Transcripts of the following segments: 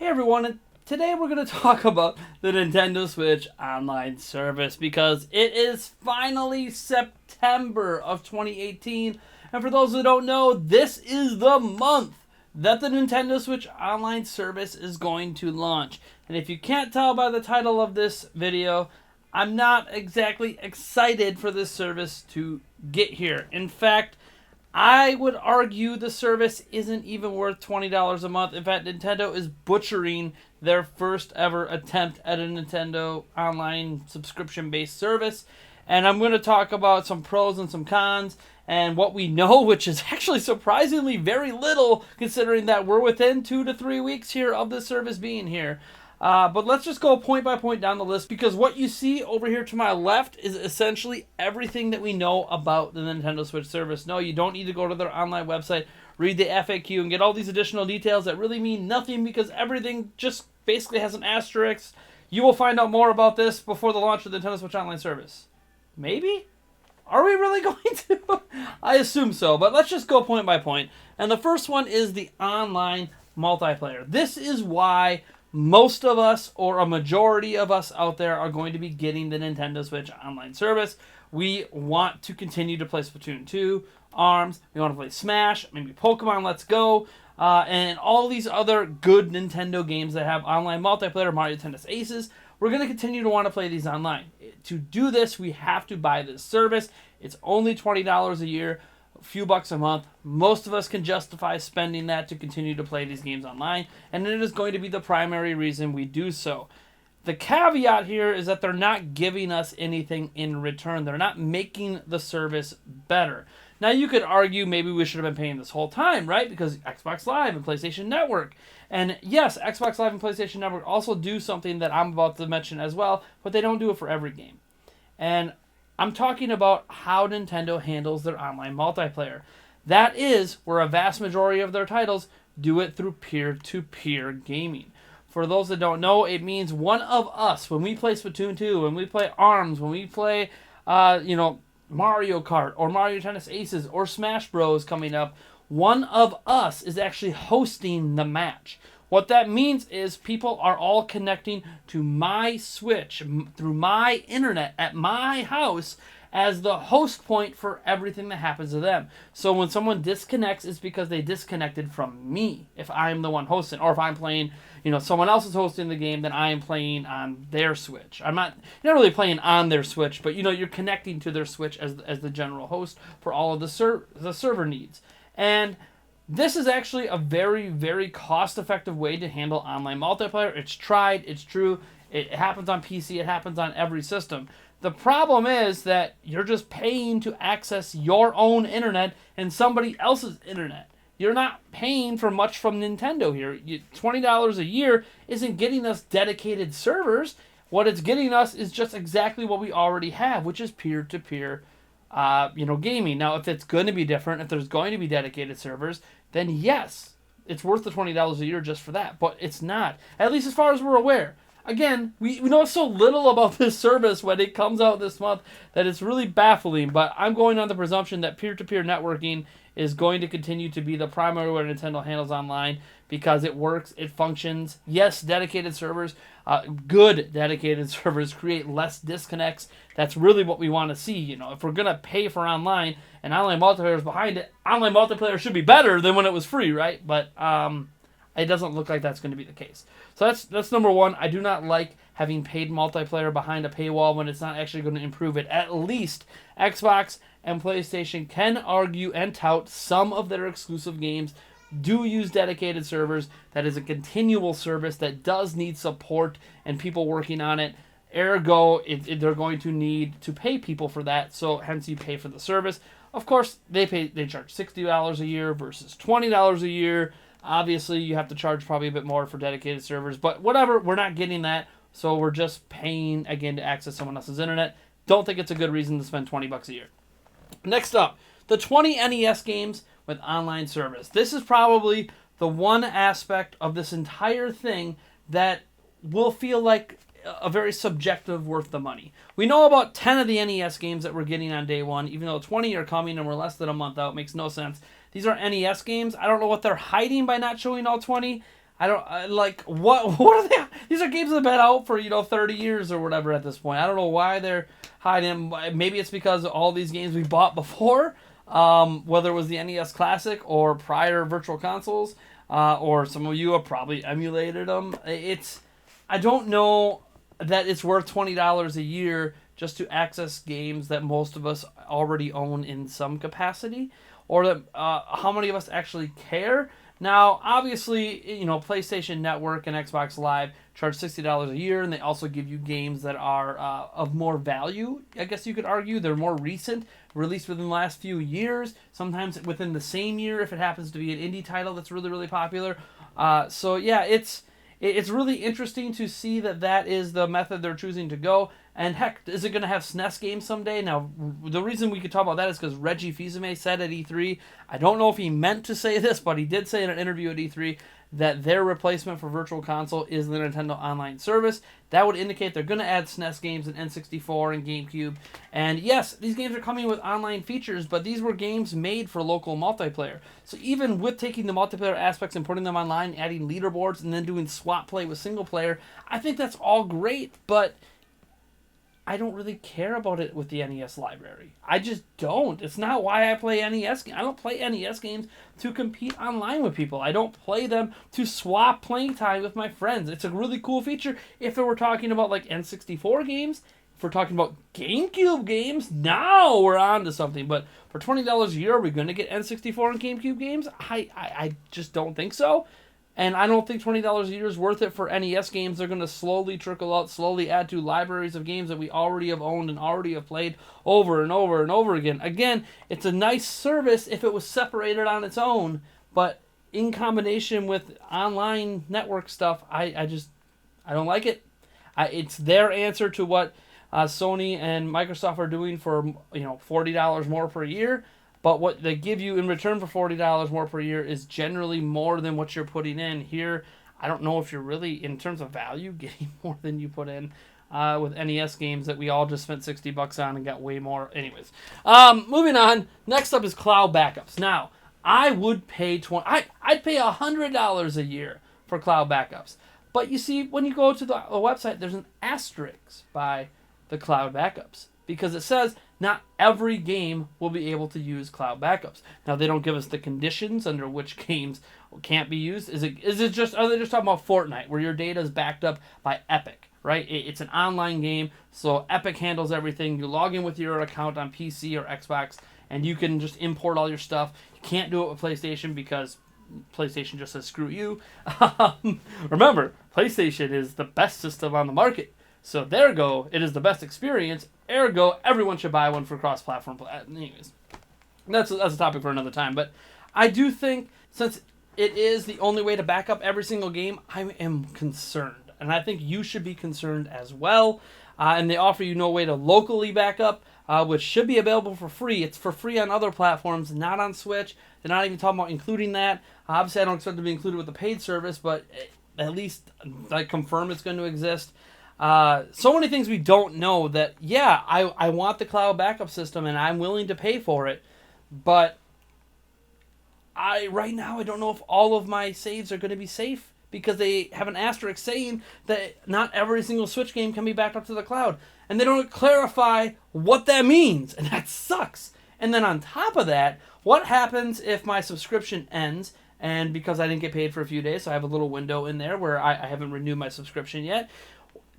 Hey everyone, and today we're going to talk about the Nintendo Switch Online service because it is finally September of 2018. And for those who don't know, this is the month that the Nintendo Switch Online service is going to launch. And if you can't tell by the title of this video, I'm not exactly excited for this service to get here. In fact, I would argue the service isn't even worth $20 a month. In fact, Nintendo is butchering their first ever attempt at a Nintendo online subscription-based service. And I'm going to talk about some pros and some cons and what we know, which is actually surprisingly very little considering that we're within 2 to 3 weeks here of the service being here. But let's just go point by point down the list because what you see over here to my left is essentially everything that we know about the Nintendo Switch service. No, you don't need to go to their online website, read the FAQ, and get all these additional details that really mean nothing because everything just basically has an asterisk. You will find out more about this before the launch of the Nintendo Switch Online service. Maybe? Are we really going to? I assume so, but let's just go point by point. And the first one is the online multiplayer. This is why most of us, or a majority of us out there, are going to be getting the Nintendo Switch Online service. We want to continue to play Splatoon 2, ARMS, we want to play Smash, maybe Pokemon Let's Go, and all these other good Nintendo games that have online multiplayer, Mario Tennis Aces. We're going to continue to want to play these online. To do this, we have to buy this service. It's only $20 a year. A few bucks a month. Most of us can justify spending that to continue to play these games online, and it is going to be the primary reason we do so. The caveat here is that they're not giving us anything in return. They're not making the service better. Now, you could argue maybe we should have been paying this whole time, right? Because Xbox Live and PlayStation Network. And yes, Xbox Live and PlayStation Network also do something that I'm about to mention as well, but they don't do it for every game. And I'm talking about how Nintendo handles their online multiplayer. That is where a vast majority of their titles do it through peer-to-peer gaming. For those that don't know, it means one of us, when we play Splatoon 2, when we play ARMS, when we play, Mario Kart, or Mario Tennis Aces, or Smash Bros. Coming up, one of us is actually hosting the match. What that means is people are all connecting to my Switch through my internet at my house as the host point for everything that happens to them. So when someone disconnects, it's because they disconnected from me if I'm the one hosting. Or if I'm playing, someone else is hosting the game, then I am playing on their Switch. You're not really playing on their Switch, but you're connecting to their Switch as the general host for all of the server needs. And this is actually a very, very cost-effective way to handle online multiplayer. It's tried, it's true, it happens on PC, it happens on every system. The problem is that you're just paying to access your own internet and somebody else's internet. You're not paying for much from Nintendo here. $20 a year isn't getting us dedicated servers. What it's getting us is just exactly what we already have, which is peer-to-peer gaming. Now, if it's going to be different, if there's going to be dedicated servers, then yes, it's worth the $20 a year just for that. But it's not, at least as far as we're aware. Again, we know so little about this service when it comes out this month that it's really baffling. But I'm going on the presumption that peer-to-peer networking is going to continue to be the primary way Nintendo handles online because it works, it functions. Yes, dedicated servers, good dedicated servers create less disconnects. That's really what we want to see. If we're going to pay for online and online multiplayer is behind it, online multiplayer should be better than when it was free, right? But it doesn't look like that's going to be the case. So that's number one. I do not like having paid multiplayer behind a paywall when it's not actually going to improve it. At least Xbox and PlayStation can argue and tout some of their exclusive games do use dedicated servers. That is a continual service that does need support and people working on it. Ergo, they're going to need to pay people for that, so hence you pay for the service. Of course, they charge $60 a year versus $20 a year. Obviously, you have to charge probably a bit more for dedicated servers, but whatever, we're not getting that, so we're just paying, again, to access someone else's internet. Don't think it's a good reason to spend $20 a year. Next up, the 20 NES games with online service. This is probably the one aspect of this entire thing that will feel like a very subjective worth the money. We know about 10 of the NES games that we're getting on day one, even though 20 are coming and we're less than a month out. Makes no sense. These are NES games. I don't know what they're hiding by not showing all 20. I don't like what are they? These are games that have been out for 30 years or whatever at this point. I don't know why they're hiding. Maybe it's because all these games we bought before, whether it was the NES Classic or prior Virtual Consoles, or some of you have probably emulated them. I don't know that it's worth $20 a year just to access games that most of us already own in some capacity, or that how many of us actually care. Now, obviously, PlayStation Network and Xbox Live charge $60 a year, and they also give you games that are of more value. I guess you could argue they're more recent, released within the last few years, sometimes within the same year if it happens to be an indie title that's really, really popular. So yeah, it's really interesting to see that is the method they're choosing to go. And heck, is it going to have SNES games someday? Now, the reason we could talk about that is because Reggie Fils-Aimé said at E3, I don't know if he meant to say this, but he did say in an interview at E3 that their replacement for Virtual Console is the Nintendo Online service. That would indicate they're going to add SNES games and N64 and GameCube. And yes, these games are coming with online features, but these were games made for local multiplayer. So even with taking the multiplayer aspects and putting them online, adding leaderboards, and then doing swap play with single player, I think that's all great, but I don't really care about it with the NES library. I just don't. It's not why I play NES games. I don't play NES games to compete online with people. I don't play them to swap playing time with my friends. It's a really cool feature if we're talking about like N64 games. If we're talking about GameCube games, now we're on to something. But for $20 a year, are we going to get N64 and GameCube games? I just don't think so. And I don't think $20 a year is worth it for NES games. They're going to slowly trickle out, slowly add to libraries of games that we already have owned and already have played over and over and over again. Again, it's a nice service if it was separated on its own, but in combination with online network stuff, I don't like it. It's their answer to what Sony and Microsoft are doing for $40 more per year. But what they give you in return for $40 more per year is generally more than what you're putting in. Here, I don't know if you're really, in terms of value, getting more than you put in with NES games that we all just spent $60 on and got way more. Anyways, moving on. Next up is cloud backups. Now, I would pay I'd pay $100 a year for cloud backups. But you see, when you go to the website, there's an asterisk by the cloud backups because it says not every game will be able to use cloud backups. Now, they don't give us the conditions under which games can't be used. Are they just talking about Fortnite, where your data is backed up by Epic, right? It's an online game, so Epic handles everything. You log in with your account on PC or Xbox, and you can just import all your stuff. You can't do it with PlayStation because PlayStation just says, screw you. Remember, PlayStation is the best system on the market. So there go, it is the best experience. Ergo, everyone should buy one for cross-platform play. Anyways, that's a topic for another time. But I do think, since it is the only way to back up every single game, I am concerned. And I think you should be concerned as well. And they offer you no way to locally back up, which should be available for free. It's for free on other platforms, not on Switch. They're not even talking about including that. Obviously, I don't expect it to be included with the paid service, but at least I confirm it's going to exist. So many things we don't know that, yeah, I want the cloud backup system and I'm willing to pay for it, but right now I don't know if all of my saves are going to be safe because they have an asterisk saying that not every single Switch game can be backed up to the cloud. And they don't clarify what that means, and that sucks. And then on top of that, what happens if my subscription ends? And because I didn't get paid for a few days, so I have a little window in there where I haven't renewed my subscription yet.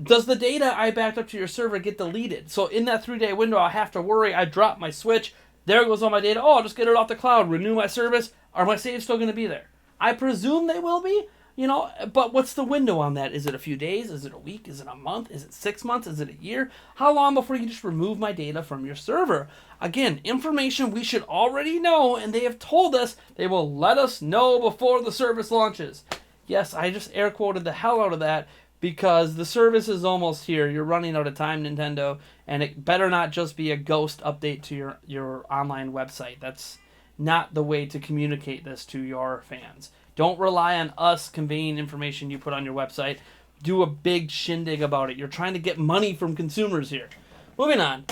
Does the data I backed up to your server get deleted? So in that 3-day window, I have to worry. I drop my Switch. There goes all my data. Oh, I'll just get it off the cloud. Renew my service. Are my saves still going to be there? I presume they will be. But what's the window on that? Is it a few days? Is it a week? Is it a month? Is it 6 months? Is it a year? How long before you just remove my data from your server? Again, information we should already know, and they have told us they will let us know before the service launches. Yes, I just air quoted the hell out of that because the service is almost here. You're running out of time, Nintendo, and it better not just be a ghost update to your online website. That's not the way to communicate this to your fans. Don't rely on us conveying information you put on your website. Do a big shindig about it. You're trying to get money from consumers here. Moving on.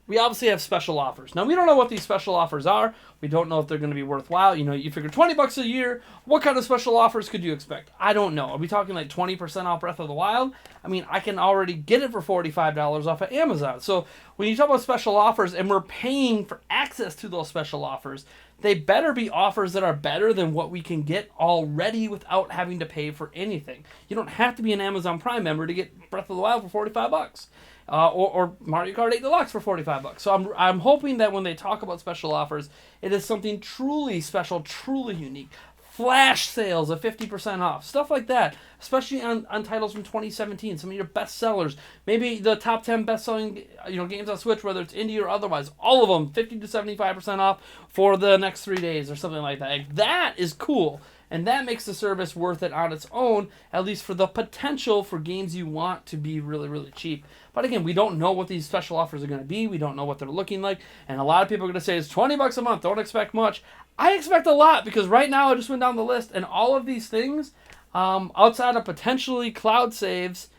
we obviously have special offers. Now, we don't know what these special offers are. We don't know if they're going to be worthwhile. You figure $20 a year. What kind of special offers could you expect? I don't know. Are we talking like 20% off Breath of the Wild? I mean, I can already get it for $45 off of Amazon. So when you talk about special offers and we're paying for access to those special offers, they better be offers that are better than what we can get already without having to pay for anything. You don't have to be an Amazon Prime member to get Breath of the Wild for $45. Or Mario Kart 8 Deluxe for $45. So I'm hoping that when they talk about special offers, it is something truly special, truly unique. Flash sales of 50% off, stuff like that, especially on titles from 2017, some of your best sellers, maybe the top 10 best-selling games on Switch, whether it's indie or otherwise, all of them 50 to 75% off for the next 3 days or something like that. Like, that is cool. And that makes the service worth it on its own, at least for the potential for games you want to be really, really cheap. But again, we don't know what these special offers are going to be. We don't know what they're looking like. And a lot of people are going to say it's $20 a month. Don't expect much. I expect a lot because right now I just went down the list and all of these things, outside of potentially cloud saves,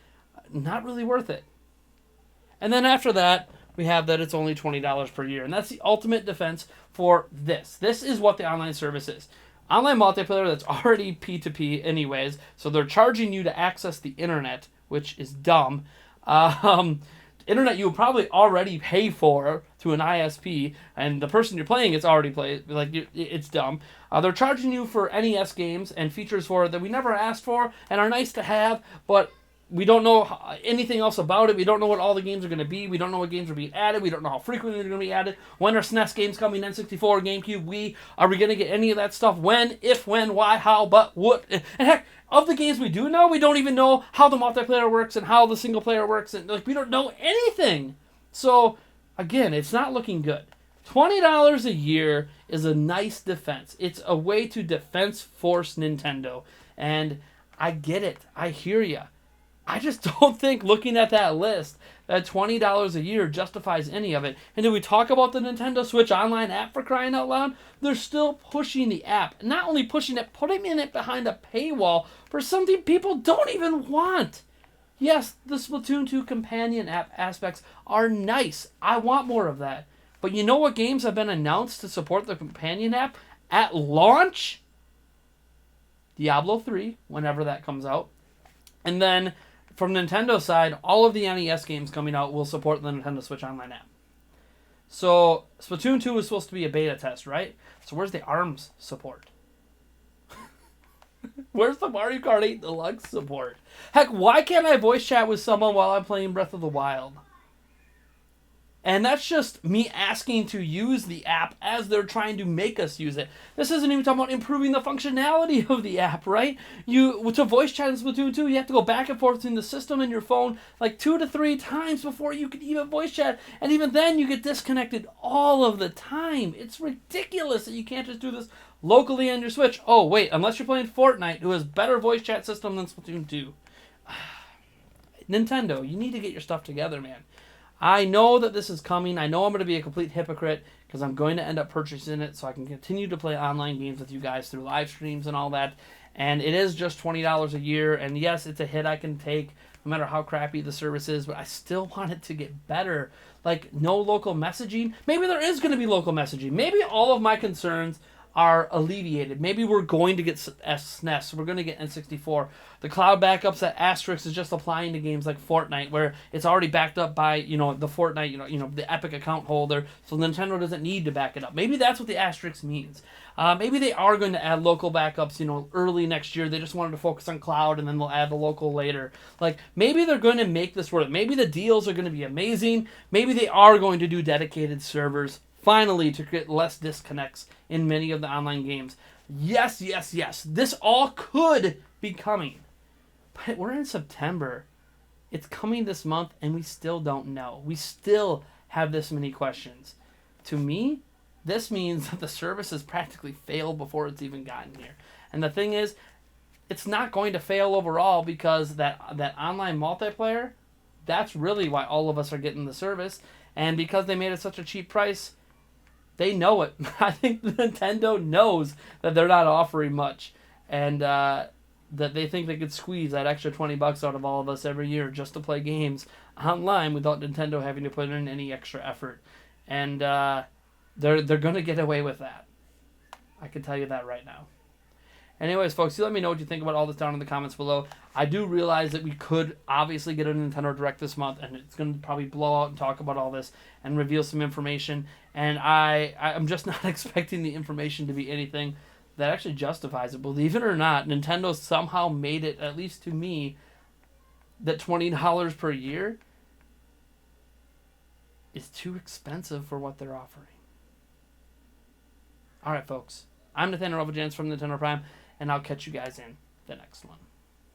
not really worth it. And then after that, we have that it's only $20 per year. And that's the ultimate defense for this. This is what the online service is. Online multiplayer that's already P2P anyways, so they're charging you to access the internet, which is dumb. Internet you will probably already pay for through an ISP, and the person you're playing it's already played. It's dumb. They're charging you for NES games and features for it that we never asked for and are nice to have, but we don't know anything else about it. We don't know what all the games are going to be. We don't know what games are being added. We don't know how frequently they're going to be added. When are SNES games coming? N64, GameCube, Wii? Are we going to get any of that stuff? When? If? When? Why? How? But? What? And heck, of the games we do know, we don't even know how the multiplayer works and how the single player works. And we don't know anything. So, again, it's not looking good. $20 a year is a nice defense. It's a way to defense force Nintendo. And I get it. I hear you. I just don't think, looking at that list, that $20 a year justifies any of it. And do we talk about the Nintendo Switch Online app, for crying out loud? They're still pushing the app. Not only pushing it, putting it behind a paywall for something people don't even want. Yes, the Splatoon 2 companion app aspects are nice. I want more of that. But you know what games have been announced to support the companion app at launch? Diablo 3, whenever that comes out. And then from Nintendo's side, all of the NES games coming out will support the Nintendo Switch Online app. So, Splatoon 2 is supposed to be a beta test, right? So where's the ARMS support? Where's the Mario Kart 8 Deluxe support? Heck, why can't I voice chat with someone while I'm playing Breath of the Wild? And that's just me asking to use the app as they're trying to make us use it. This isn't even talking about improving the functionality of the app, right? To voice chat in Splatoon 2, you have to go back and forth between the system and your phone like 2 to 3 times before you can even voice chat. And even then, you get disconnected all of the time. It's ridiculous that you can't just do this locally on your Switch. Oh, wait, unless you're playing Fortnite, who has better voice chat system than Splatoon 2. Nintendo, you need to get your stuff together, man. I know that this is coming. I know I'm going to be a complete hypocrite because I'm going to end up purchasing it so I can continue to play online games with you guys through live streams and all that. And it is just $20 a year. And yes, it's a hit I can take no matter how crappy the service is, but I still want it to get better. Like, no local messaging. Maybe there is going to be local messaging. Maybe all of my concerns are alleviated. Maybe we're going to get SNES. We're going to get N64. The cloud backups that Asterix is just applying to games like Fortnite, where it's already backed up by the Fortnite, the Epic account holder, so Nintendo doesn't need to back it up. Maybe that's what the Asterix means. Maybe they are going to add local backups, early next year. They just wanted to focus on cloud, and then they'll add the local later. Like, maybe they're going to make this work. Maybe the deals are going to be amazing. Maybe they are going to do dedicated servers, finally, to get less disconnects in many of the online games. Yes. This all could be coming. But we're in September. It's coming this month, and we still don't know. We still have this many questions. To me, this means that the service has practically failed before it's even gotten here. And the thing is, it's not going to fail overall because that online multiplayer, that's really why all of us are getting the service. And because they made it such a cheap price, they know it. I think Nintendo knows that they're not offering much. And that they think they could squeeze that extra $20 out of all of us every year just to play games online without Nintendo having to put in any extra effort. And they're going to get away with that. I can tell you that right now. Anyways, folks, you let me know what you think about all this down in the comments below. I do realize that we could obviously get a Nintendo Direct this month, and it's going to probably blow out and talk about all this and reveal some information. And I'm just not expecting the information to be anything that actually justifies it. Believe it or not, Nintendo somehow made it, at least to me, that $20 per year is too expensive for what they're offering. Alright, folks. I'm Nathaniel Rovajans from Nintendo Prime, and I'll catch you guys in the next one.